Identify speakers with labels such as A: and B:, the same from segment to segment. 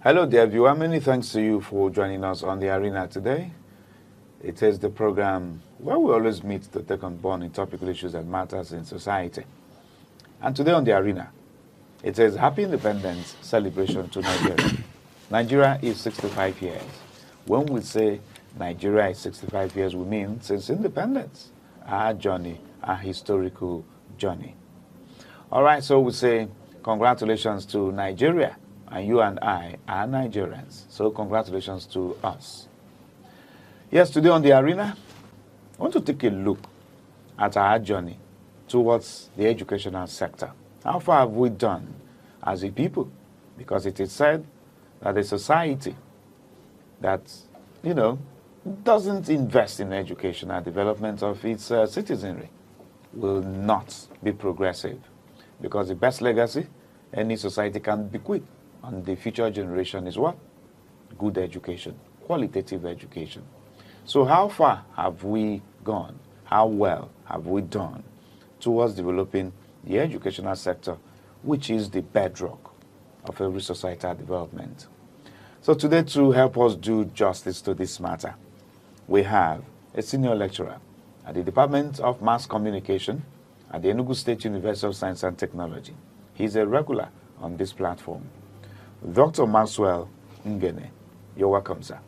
A: Hello, dear viewer. Many thanks to you for joining us on the arena today. It is the program where we always meet to take on board topical issues that matters in society. And today on the arena, it is Happy Independence Celebration to Nigeria. Nigeria is 65 years. When we say Nigeria is 65 years, we mean since independence, our journey, our historical journey. All right, so we say congratulations to Nigeria, and you and I are Nigerians. So congratulations to us. Yes, today on the arena, I want to take a look at our journey towards the educational sector. How far have we done as a people? Because it is said that a society that, doesn't invest in education and development of its citizenry will not be progressive. Because the best legacy any society can bequeath on the future generation is what? Good education, qualitative education. So how far have we gone? How well have we done towards developing the educational sector, which is the bedrock of every societal development? So today, to help us do justice to this matter, we have a senior lecturer at the Department of Mass Communication at the Enugu State University of Science and Technology. He's a regular on this platform. Dr. Maxwell Ngene, you're welcome, sir.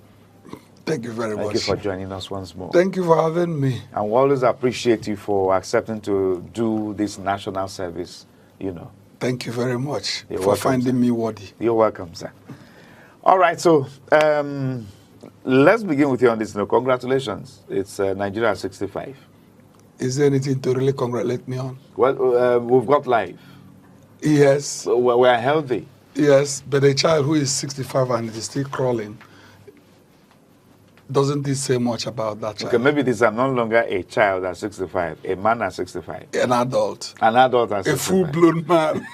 B: Thank you very much.
A: Thank you for joining us once more.
B: Thank you for having me.
A: And we always appreciate you for accepting to do this national service,
B: Thank you very much
A: You're
B: for
A: welcome,
B: finding
A: sir.
B: me worthy.
A: You're welcome, sir. All right, so let's begin with you on this. Congratulations. It's Nigeria 65.
B: Is there anything to really congratulate me on?
A: Well, we've got life.
B: Yes.
A: We're healthy.
B: Yes, but a child who is 65 and is still crawling, doesn't this say much about that child?
A: Okay, maybe this is no longer a child at 65, a man at 65.
B: An adult.
A: An adult at 65.
B: A full-blown man.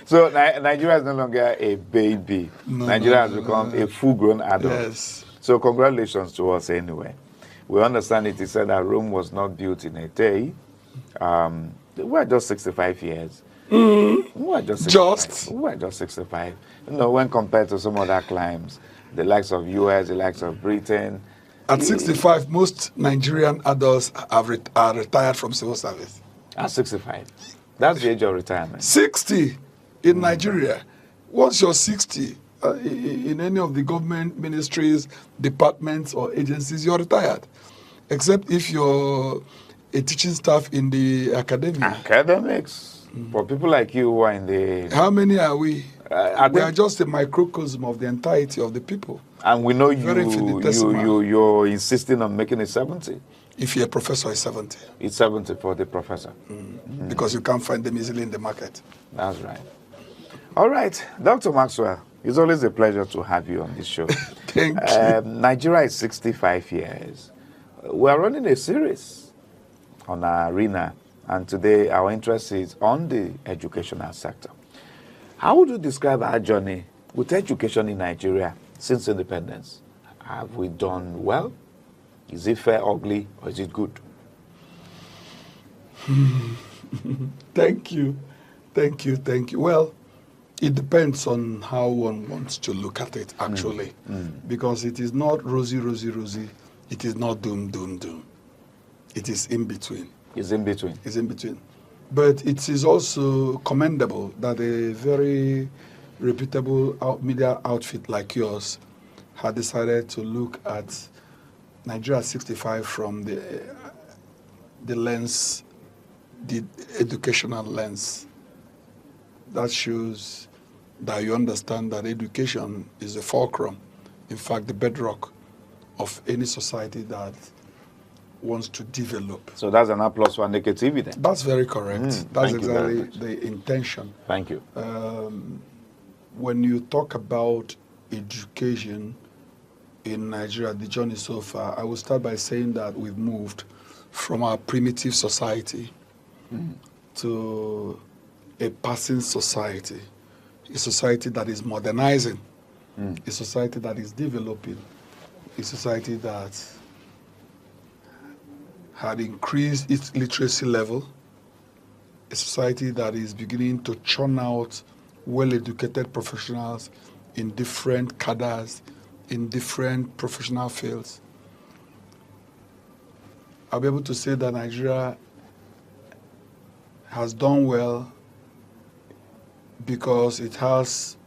A: So Nigeria is no longer a baby. Nigeria has become a full-grown adult.
B: Yes.
A: So congratulations to us anyway. We understand it is said that Rome was not built in a day. We're just 65 years. We're just 65. We're just 65. When compared to some other climes, the likes of US, the likes of Britain.
B: At 65, most Nigerian adults are retired from civil service.
A: At 65. That's the age of retirement.
B: 60 in Nigeria. Once you're 60, in any of the government ministries, departments, or agencies, you're retired. Except if you're a teaching staff in the academia.
A: Academics. For people like you who are in the...
B: How many are we? We are just a microcosm of the entirety of the people.
A: And we know you're insisting on making it 70.
B: If you're a professor, it's 70.
A: It's 70 for the professor.
B: Because you can't find them easily in the market.
A: That's right. All right. Dr. Maxwell, it's always a pleasure to have you on this show.
B: Thank you.
A: Nigeria is 65 years. We're running a series on our arena, and today our interest is on the educational sector. How would you describe our journey with education in Nigeria since independence? Have we done well? Is it fair, ugly, or is it good?
B: Thank you. Thank you. Thank you. Well, it depends on how one wants to look at it, actually. Because it is not rosy, rosy, rosy. It is not doom, doom, doom. It is in between.
A: It's in between.
B: It's in between. But it is also commendable that a very reputable media outfit like yours had decided to look at Nigeria 65 from the lens, the educational lens. That shows that you understand that education is the fulcrum, in fact, the bedrock of any society that wants to develop.
A: So that's an applause for negativity then?
B: That's very correct. That's exactly the intention.
A: Thank you.
B: When you talk about education in Nigeria, the journey so far, I will start by saying that we've moved from our primitive society to a passing society, a society that is modernizing, a society that is developing, a society that had increased its literacy level, a society that is beginning to churn out well-educated professionals in different cadres, in different professional fields. I'll be able to say that Nigeria has done well because it has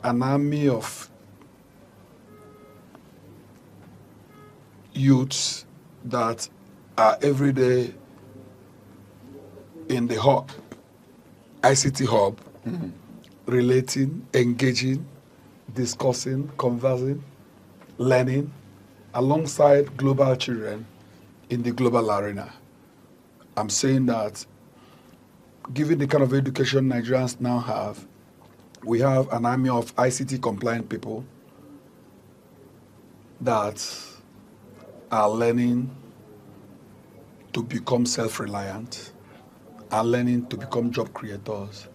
B: an army of youths that are every day in the hub, ICT hub, relating, engaging, discussing, conversing, learning, alongside global children in the global arena. I'm saying that given the kind of education Nigerians now have, we have an army of ICT compliant people that are learning to become self-reliant, are learning to become job creators,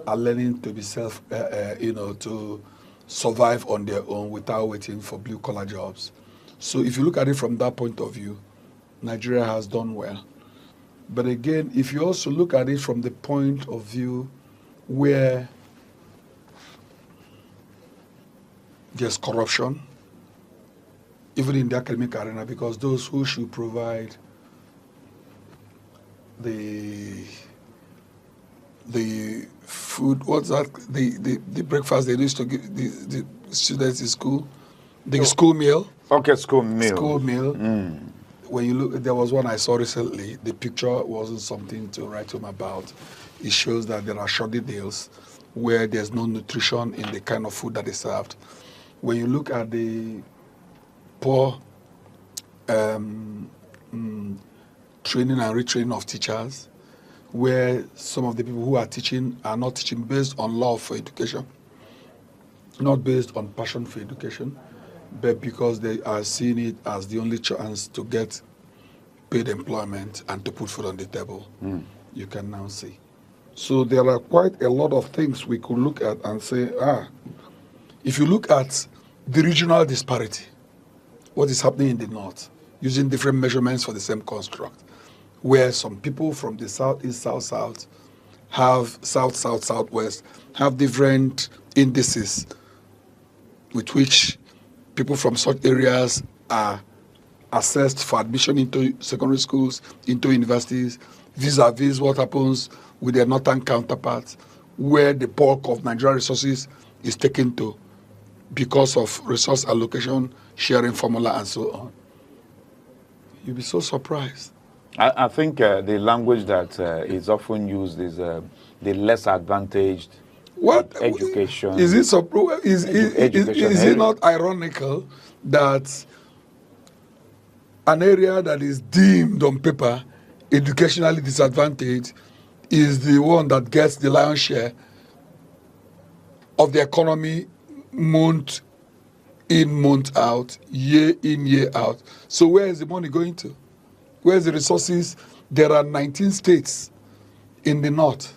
B: are learning to be to survive on their own without waiting for blue-collar jobs. So if you look at it from that point of view, Nigeria has done well. But again, if you also look at it from the point of view where there's corruption, even in the academic arena, because those who should provide the food, what's that, the breakfast they used to give the students in school, the school meal.
A: Okay, school meal.
B: School meal. When you look, there was one I saw recently. The picture wasn't something to write home about. It shows that there are shoddy deals where there's no nutrition in the kind of food that is served. When you look at the poor training and retraining of teachers, where some of the people who are teaching are not teaching based on love for education, not based on passion for education, but because they are seeing it as the only chance to get paid employment and to put food on the table. You can now see. So there are quite a lot of things we could look at and say, if you look at the regional disparity, what is happening in the north, using different measurements for the same construct, where some people from the southeast, south-south, have south-south, southwest, have different indices with which people from such areas are assessed for admission into secondary schools, into universities, vis-a-vis what happens with their northern counterparts, where the bulk of Nigerian resources is taken to because of resource allocation, sharing formula, and so on. You'll be so surprised.
A: I think the language that is often used is the less advantaged.
B: What
A: education
B: is it? Is it not ironical that an area that is deemed on paper educationally disadvantaged is the one that gets the lion's share of the economy month in, month out, year in, year out? So where is the money going to? Where's the resources? There are 19 states in the north.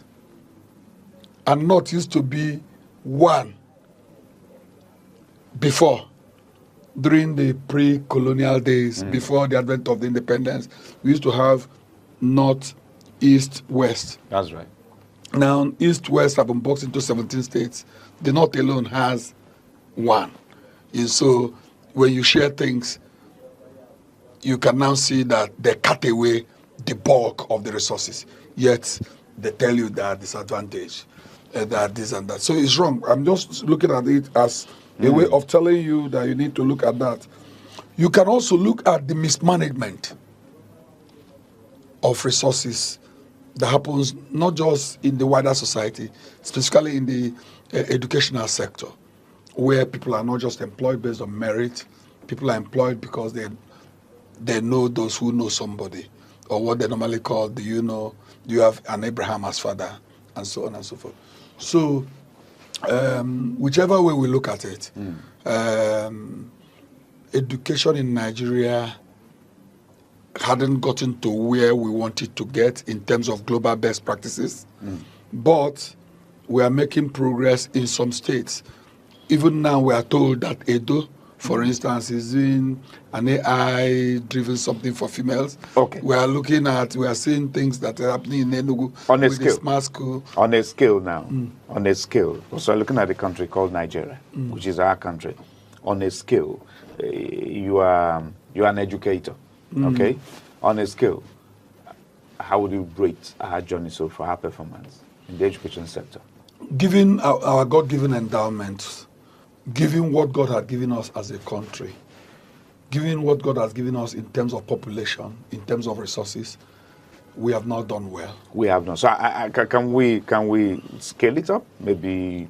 B: And north used to be one before, during the pre-colonial days, before the advent of the independence. We used to have north, east, west.
A: That's right.
B: Now, east, west have been boxed into 17 states. The north alone has one. And so when you share things, you can now see that they cut away the bulk of the resources. Yet they tell you that disadvantage. That this and that. So it's wrong. I'm just looking at it as a way of telling you that you need to look at that. You can also look at the mismanagement of resources that happens not just in the wider society, specifically in the educational sector, where people are not just employed based on merit. People are employed because they know those who know somebody, or what they normally call, do you have an Abraham as father, and so on and so forth. So, whichever way we look at it, education in Nigeria hadn't gotten to where we wanted to get in terms of global best practices, but we are making progress in some states. Even now we are told that Edo For instance, is doing an AI-driven something for females.
A: Okay.
B: We are seeing things that are happening in Enugu
A: On a
B: with
A: scale.
B: the smart school.
A: On a scale now, on a scale, so looking at a country called Nigeria, which is our country, on a scale, you are an educator, okay? On a scale, how would you rate our journey so far, our performance in the education sector?
B: Given our God-given endowments, given what God had given us as a country, given what God has given us in terms of population, in terms of resources, we have not done well.
A: We have not. So can we scale it up? Maybe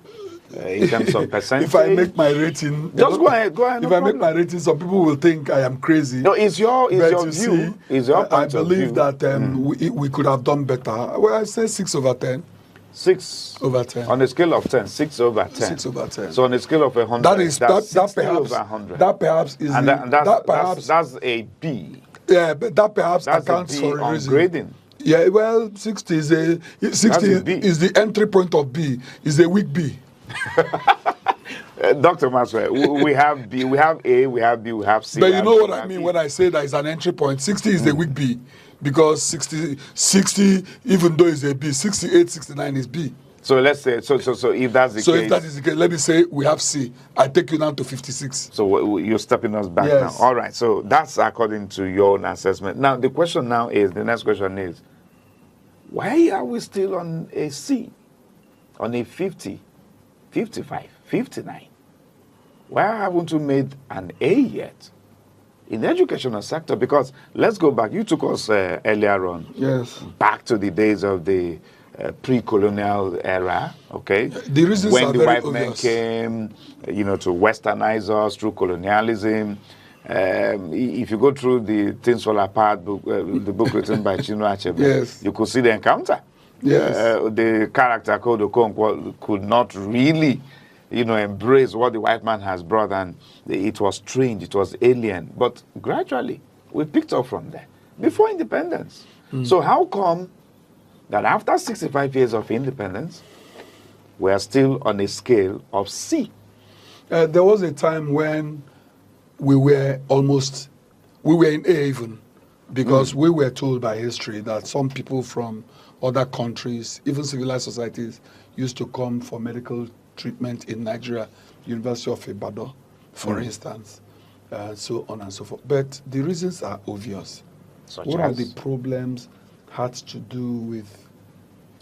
A: in terms of percentage?
B: If I make my rating,
A: just go ahead.
B: If I make my rating, some people will think I am crazy.
A: No, it's your view.
B: See,
A: it's your point
B: I
A: of
B: believe
A: view.
B: that we could have done better. Well, I say 6 over 10.
A: 6
B: over 10.
A: On a scale of 10, 6 over 10.
B: 6 over 10.
A: So on a scale of 100,
B: That is
A: that's
B: that
A: 60
B: perhaps
A: over 100.
B: that perhaps is
A: And
B: perhaps
A: that's a B.
B: yeah, but that perhaps
A: That's
B: accounts
A: a B
B: for a
A: on
B: reason.
A: grading.
B: Yeah, well, 60 is a 60
A: B.
B: is the entry point of B. Is a weak B.
A: Dr. Maxwell, we have B, we have A, we have B, we have C.
B: But you know what I mean when I say that it's an entry point. 60 is the weak B, because 60 even though it's a B, 68, 69 is B.
A: So let's say so if that's the
B: So
A: case.
B: if that is the case, let me say we have C. I take you down to 56.
A: So you're stepping us back
B: Yes.
A: now. All right. So that's according to your own assessment. Now the next question is, why are we still on a C, on a 50, 55, 59? Why haven't we made an A yet in the educational sector? Because let's go back. You took us earlier on.
B: Yes.
A: Back to the days of the pre-colonial era, okay?
B: The reasons
A: when
B: are
A: the
B: very
A: white men
B: obvious.
A: came, to westernize us through colonialism. If you go through the Things Fall Apart book, the book written by Chinua Achebe,
B: Yes.
A: you could see the encounter.
B: Yes.
A: The character called Okonkwo could not really, embrace what the white man has brought, and it was strange, it was alien. But gradually, we picked up from there before independence. So how come that after 65 years of independence, we are still on a scale of C?
B: There was a time when we were in A even, because we were told by history that some people from other countries, even civilized societies, used to come for medical treatment in Nigeria, University of Ibadan, for instance, so on and so forth. But the reasons are obvious. What are the problems? Had to do with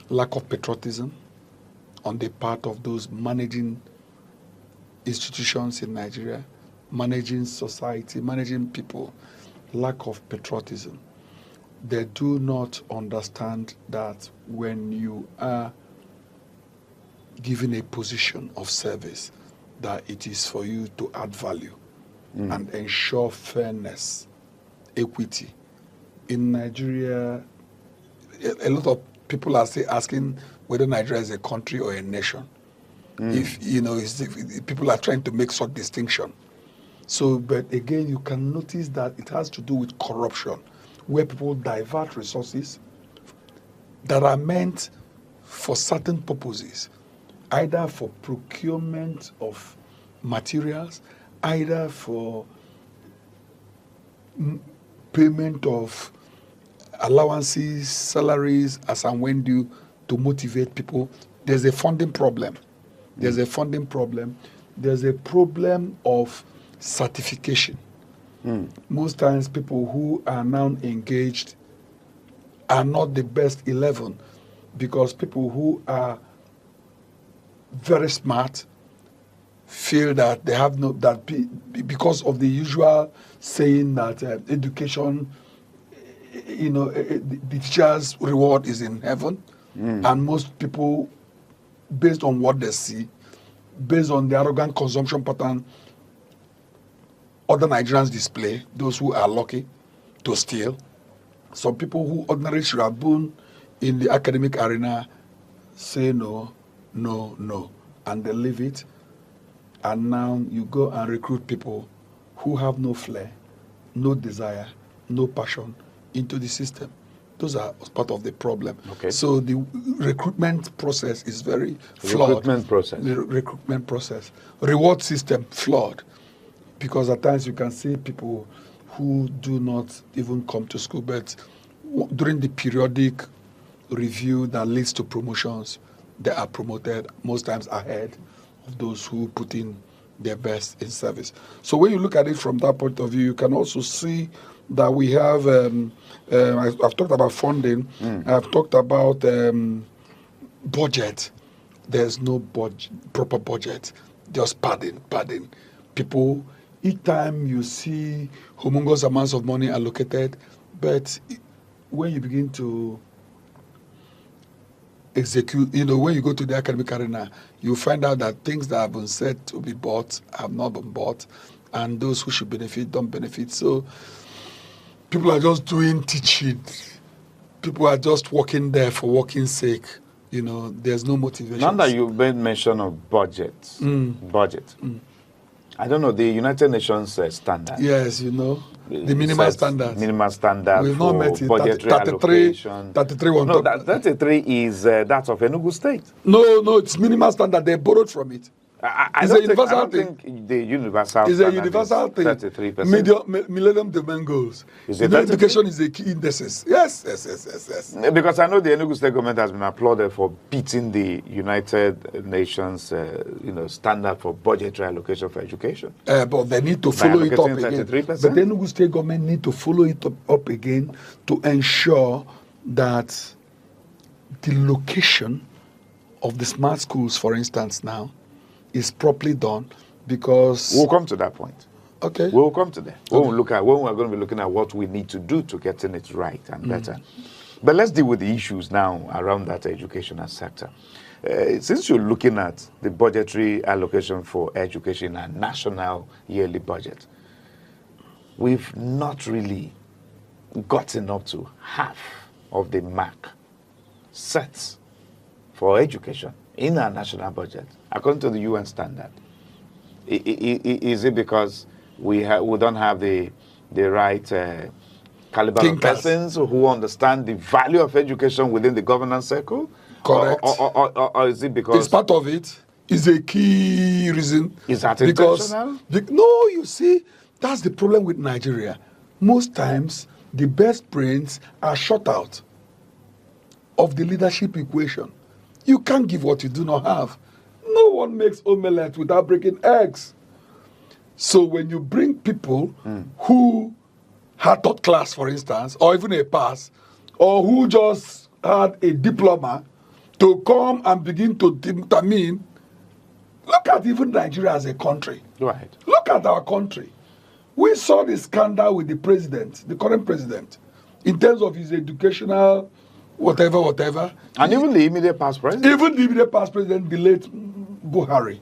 B: lack of patriotism on the part of those managing institutions in Nigeria, managing society, managing people, lack of patriotism. They do not understand that when you are given a position of service, that it is for you to add value and ensure fairness, equity. In Nigeria, a lot of people are still asking whether Nigeria is a country or a nation. If people are trying to make such distinction. So, but again, you can notice that it has to do with corruption, where people divert resources that are meant for certain purposes, either for procurement of materials, either for payment of allowances, salaries, as and when due, to motivate people. There's a funding problem. There's a funding problem. There's a problem of certification. Most times people who are now engaged are not the best 11, because people who are very smart feel that they have because of the usual saying that education, the teacher's reward is in heaven. And most people, based on what they see, based on the arrogant consumption pattern other Nigerians display, those who are lucky to steal, some people who ordinarily should have been in the academic arena say no, and they leave it. And now you go and recruit people who have no flair, no desire, no passion into the system. Those are part of the problem.
A: Okay.
B: So the recruitment process is very flawed.
A: Recruitment process.
B: The recruitment process. Reward system, flawed. because at times you can see people who do not even come to school, but during the periodic review that leads to promotions, they are promoted most times ahead of those who put in their best in service. So when you look at it from that point of view, you can also see that we have, I've talked about funding, I've talked about budget. There's no proper budget, just padding. People, each time you see humongous amounts of money allocated, but when you begin to execute, when you go to the academic arena, you find out that things that have been said to be bought have not been bought, and those who should benefit don't benefit. So people are just doing teaching. People are just working there for working's sake. There's no motivation.
A: Now that you've made mention of budget. I don't know, the United Nations standard.
B: Yes, the minimal standard.
A: Minimal standard.
B: We've not met it.
A: Budgetary allocation.
B: 33
A: No, 33 is that of Enugu State.
B: No, it's minimal standard. They borrowed from it.
A: I don't think the universal
B: is a universal thing.
A: 33%.
B: Millennium Development Goals.
A: Education
B: is a key indices. Yes.
A: Because I know the Enugu State government has been applauded for beating the United Nations, standard for budgetary allocation for education.
B: But they need to follow it up again.
A: 33%.
B: But the Enugu State government need to follow it up again to ensure that the location of the smart schools, for instance, now, is properly done, because
A: we'll come to that point.
B: Okay.
A: We'll come to that. When we're going to be looking at what we need to do to getting it right and better. But let's deal with the issues now around that educational sector. Since you're looking at the budgetary allocation for education and national yearly budget, we've not really gotten up to half of the mark set for education in our national budget, according to the UN standard. Is it because we don't have the right caliber of persons who understand the value of education within the governance circle?
B: Correct.
A: Or is it because...
B: It's part of it. It's a key reason.
A: Is that intentional?
B: No, you see, that's the problem with Nigeria. Most times, the best brains are shut out of the leadership equation. You can't give what you do not have. No one makes omelette without breaking eggs. So when you bring people who had taught class, for instance, or even a pass, or who just had a diploma, to come and begin to determine, look at even Nigeria as a country.
A: Right.
B: Look at our country. We saw the scandal with the president, the current president, in terms of his educational whatever.
A: And even the immediate past president.
B: The late Buhari.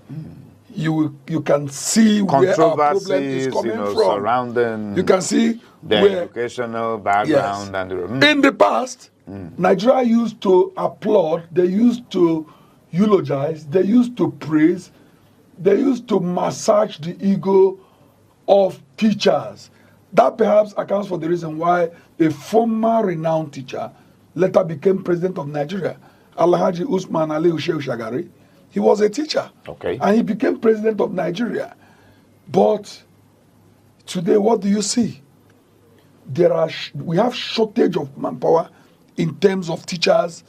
B: You can see where our problem is coming from.
A: Surrounding
B: you can see
A: their educational background.
B: Yes.
A: And
B: in the past, Nigeria used to applaud, they used to eulogize, they used to praise, they used to massage the ego of teachers. That perhaps accounts for the reason why a former renowned teacher later became president of Nigeria, Alhaji Usman Ali Shehu Shagari. He was a teacher.
A: Okay.
B: And he became president of Nigeria. But today, what do you see? We have shortage of manpower in terms of teachers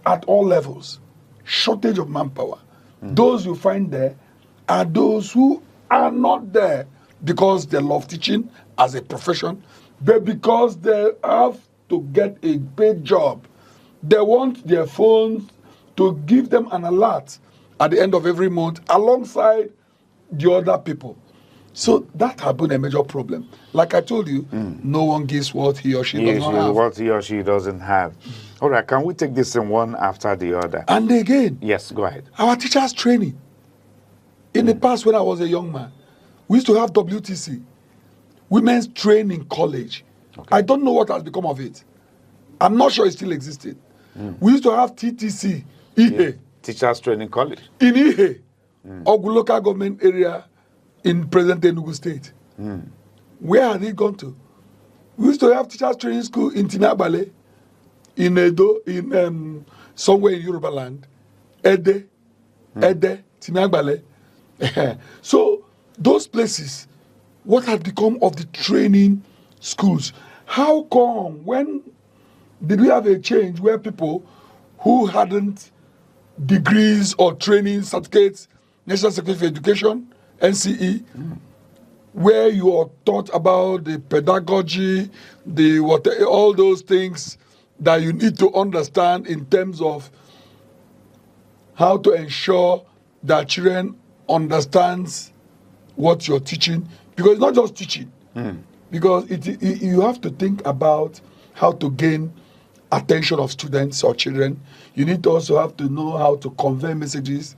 B: at all levels. Shortage of manpower. Those you find there are those who are not there because they love teaching as a profession, but because they have to get a paid job. They want their phones to give them an alert at the end of every month alongside the other people. So that has been a major problem. Like I told you, no one gives what he or she does not have.
A: What he or she doesn't have. All right, can we take this in one after the other?
B: And again,
A: yes, go ahead.
B: Our teachers' training. In the past, when I was a young man, we used to have WTC, Women's Training College. Okay. I don't know what has become of it. I'm not sure it still existed. We used to have TTC, Ihe.
A: Teachers Training College.
B: In Ihe, Ogu local government area in present Enugu State. Where had it gone to? We used to have teachers training school in Tinabale, in Edo, in somewhere in Yoruba land, Ede, Tinabale. So those places, what had become of the training schools? How come, when did we have a change where people who hadn't degrees or training certificates, National Secretary for Education, NCE, where you are taught about the pedagogy, the what, all those things that you need to understand in terms of how to ensure that children understands what you're teaching, because it's not just teaching, because you have to think about how to gain attention of students or children. You need to also have to know how to convey messages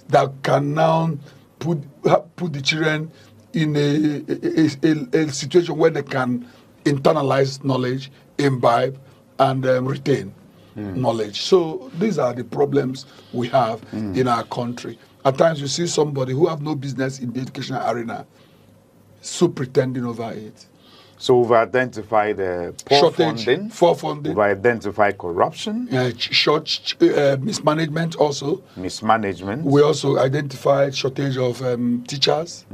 B: that can now put the children in a situation where they can internalize knowledge, imbibe, and retain knowledge. So these are the problems we have in our country. At times you see somebody who have no business in the educational arena, so pretending over it.
A: So we've identified poor funding. We've identified corruption.
B: Mismanagement also.
A: Mismanagement.
B: We also identified shortage of teachers.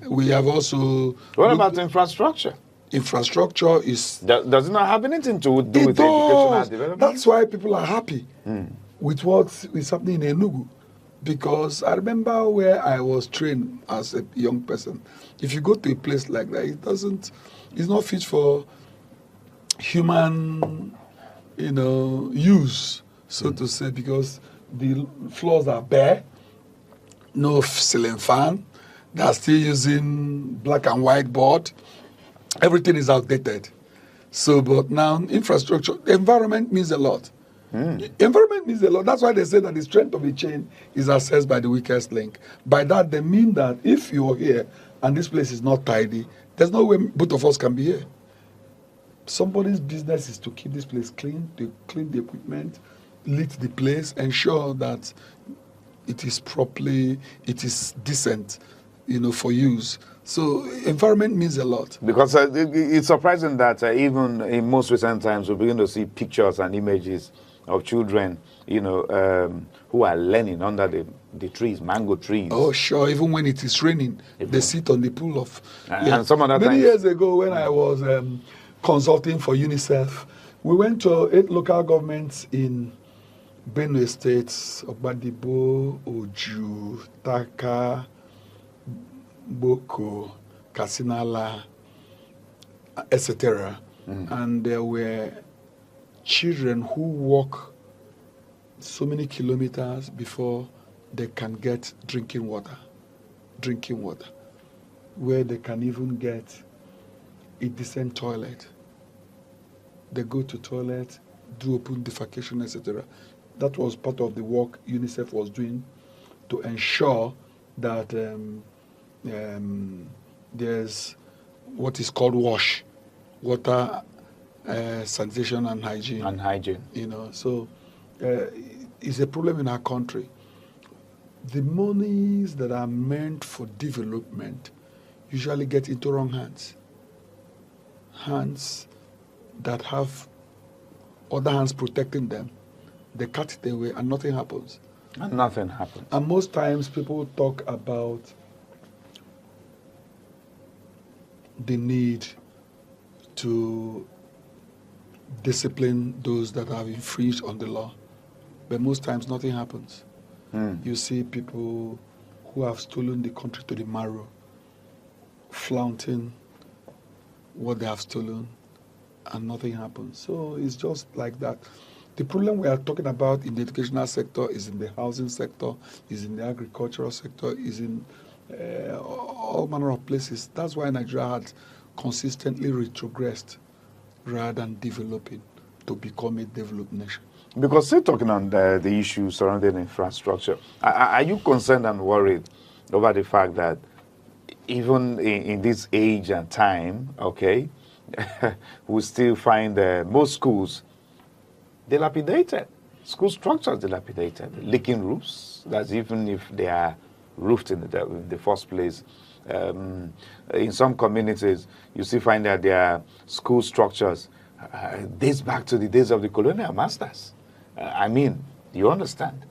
B: We have also...
A: What about infrastructure?
B: Infrastructure is...
A: Does it not have anything to do with educational development?
B: That's why people are happy with what is happening in Enugu. Because I remember where I was trained as a young person. If you go to a place like that, it's not fit for human, use, so to say, because the floors are bare, no ceiling fan, they're still using black and white board. Everything is outdated. So, but now infrastructure, environment means a lot. Environment means a lot. That's why they say that the strength of a chain is assessed by the weakest link. By that, they mean that if you are here and this place is not tidy, there's no way both of us can be here. Somebody's business is to keep this place clean, to clean the equipment, lit the place, ensure that it is properly, it is decent, for use. So environment means a lot.
A: Because it's surprising that even in most recent times, we begin to see pictures and images of children, who are learning under the trees, mango trees.
B: Oh, sure. Even when it is raining, they sit on the pool of...
A: And some other
B: Many years ago, when I was consulting for UNICEF, we went to 8 local governments in Benue State, Ogbadibo, Oju, Taka, Boko, Kasinala, etc. And there were children who walk so many kilometers before they can get drinking water, where they can even get a decent toilet. They go to toilet, do open defecation, etc. That was part of the work UNICEF was doing to ensure that there's what is called WASH, water, sanitation and hygiene. So it's a problem in our country. The monies that are meant for development usually get into wrong hands. Hands that have other hands protecting them. They cut it away and nothing happens.
A: And nothing happens.
B: And most times people talk about the need to discipline those that have infringed on the law. But most times nothing happens. You see people who have stolen the country to the marrow, flaunting what they have stolen, and nothing happens. So it's just like that. The problem we are talking about in the educational sector is in the housing sector, is in the agricultural sector, is in all manner of places. That's why Nigeria had consistently retrogressed rather than developing to become a developed nation.
A: Because still talking on the issues surrounding infrastructure, are you concerned and worried over the fact that even in this age and time, okay, we still find most schools dilapidated, school structures dilapidated, leaking roofs, that's even if they are roofed in the first place. In some communities, you still find that their school structures dates back to the days of the colonial masters. You understand?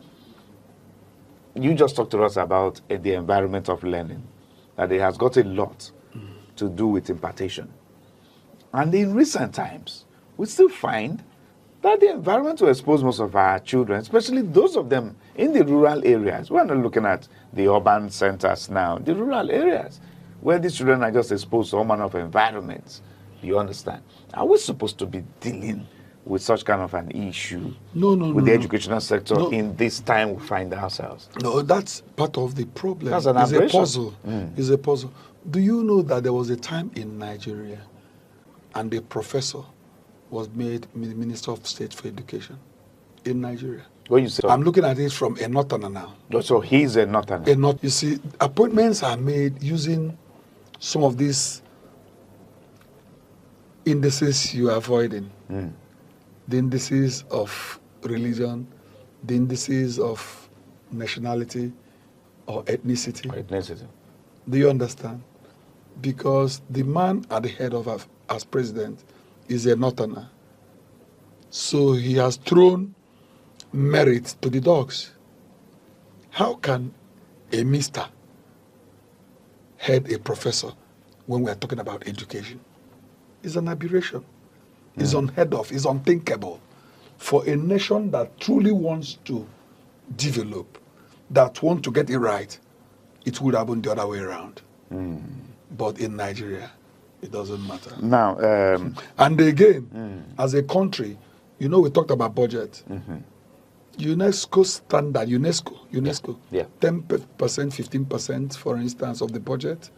A: You just talked to us about the environment of learning, that it has got a lot to do with impartation. And in recent times, we still find that the environment will expose most of our children, especially those of them in the rural areas. We're not looking at the urban centers now, the rural areas, where these children are just exposed to all manner of environments. You understand? Are we supposed to be dealing with such kind of an issue with the educational sector in this time we find ourselves?
B: No, that's part of the problem.
A: That's an
B: It's a
A: aberration.
B: puzzle. It's a puzzle. Do you know that there was a time in Nigeria and a professor was made Minister of State for Education in Nigeria?
A: When you say,
B: I'm looking at it from a northerner now.
A: so he's a northerner.
B: You see, appointments are made using some of these indices you are avoiding. The indices of religion, the indices of nationality or ethnicity. Do you understand? Because the man at the head of as president is a northerner. So he has thrown merit to the dogs. How can a mister head a professor when we are talking about education? It's an aberration. It's unheard of. It's unthinkable. For a nation that truly wants to develop, that wants to get it right, it would happen the other way around. But in Nigeria, it doesn't matter.
A: Now,
B: and again, as a country, we talked about budget. UNESCO standard, UNESCO, 10%, 15%, for instance, of the budget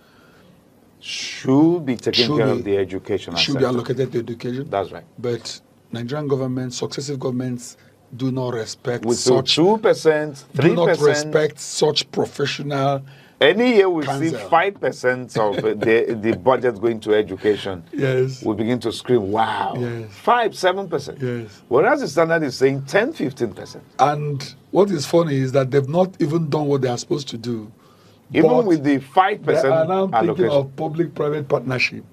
A: should be taken care of the education.
B: Should be allocated to education.
A: That's right.
B: But Nigerian governments, successive governments, do not respect
A: with
B: such
A: 2%, 3%.
B: Do not respect such professional.
A: Any year we see
B: Cancel.
A: 5% of the budget going to education.
B: Yes.
A: We begin to scream, wow.
B: Yes.
A: 5-7%.
B: Yes.
A: Whereas the standard is saying 10-15%.
B: And what is funny is that they've not even done what they are supposed to do.
A: Even
B: But
A: with the 5%
B: they are now thinking
A: allocation.
B: of public-private partnership,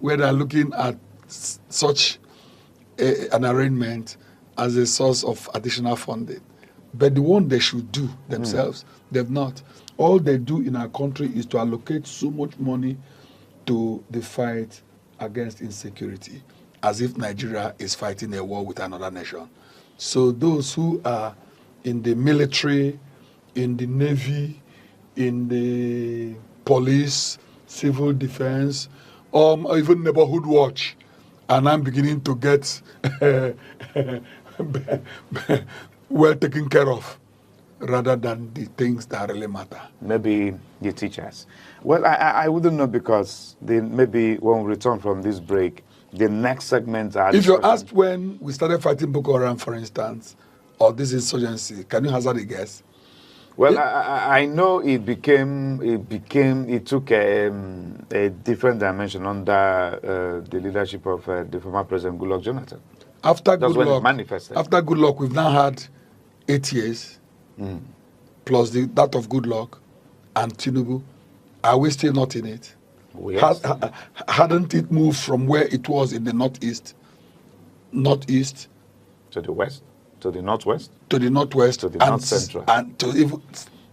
B: where they are looking at such an arrangement as a source of additional funding. But the one they should do themselves, they've not. All they do in our country is to allocate so much money to the fight against insecurity, as if Nigeria is fighting a war with another nation. So those who are in the military, in the navy, in the police, civil defense, or even neighborhood watch, and I'm beginning to get well taken care of, rather than the things that really matter.
A: Maybe the teachers. Well, I wouldn't know, because maybe when we return from this break, the next segment are...
B: If you're asked when we started fighting Boko Haram, for instance, or this insurgency, can you hazard a guess?
A: Well, I know it took a different dimension under the leadership of the former President Goodluck Jonathan.
B: That's
A: when it manifested.
B: After Goodluck, we've now had 8 years, plus that of Goodluck and Tinubu. Are we still not in it?
A: Yes.
B: Hadn't it moved from where it was in the northeast,
A: to the west, to the northwest,
B: to the northwest,
A: to the north central,
B: and to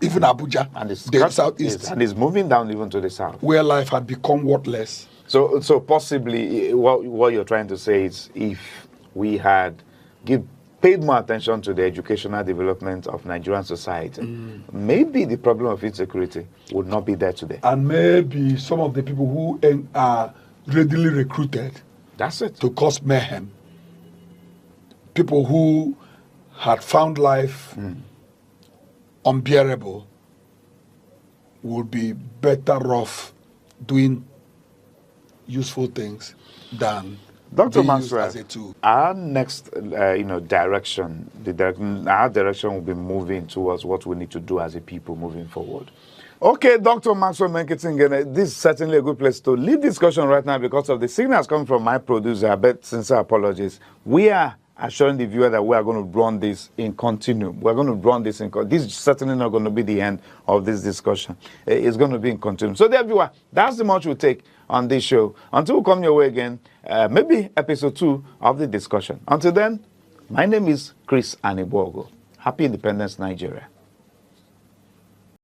B: even Abuja,
A: and
B: the southeast,
A: and it's moving down even to the south,
B: where life had become worthless.
A: So possibly what you're trying to say is, if we had paid more attention to the educational development of Nigerian society, maybe the problem of insecurity would not be there today.
B: And maybe some of the people who are readily recruited to cause mayhem, people who had found life unbearable, would be better off doing useful things than
A: Dr.
B: being used
A: Maxwell,
B: as a tool.
A: our next direction, our direction will be moving towards what we need to do as a people moving forward. Okay, Dr. Maxwell Menketingene, this is certainly a good place to leave discussion right now because of the signals coming from my producer, but sincere apologies. We are assuring the viewer that we are going to run this in continuum. We're going to run this this is certainly not going to be the end of this discussion. It's going to be in continuum. So, dear viewer, that's the much we'll take on this show. Until we come your way again, maybe episode 2 of the discussion. Until then, my name is Chris Anibogo. Happy Independence, Nigeria.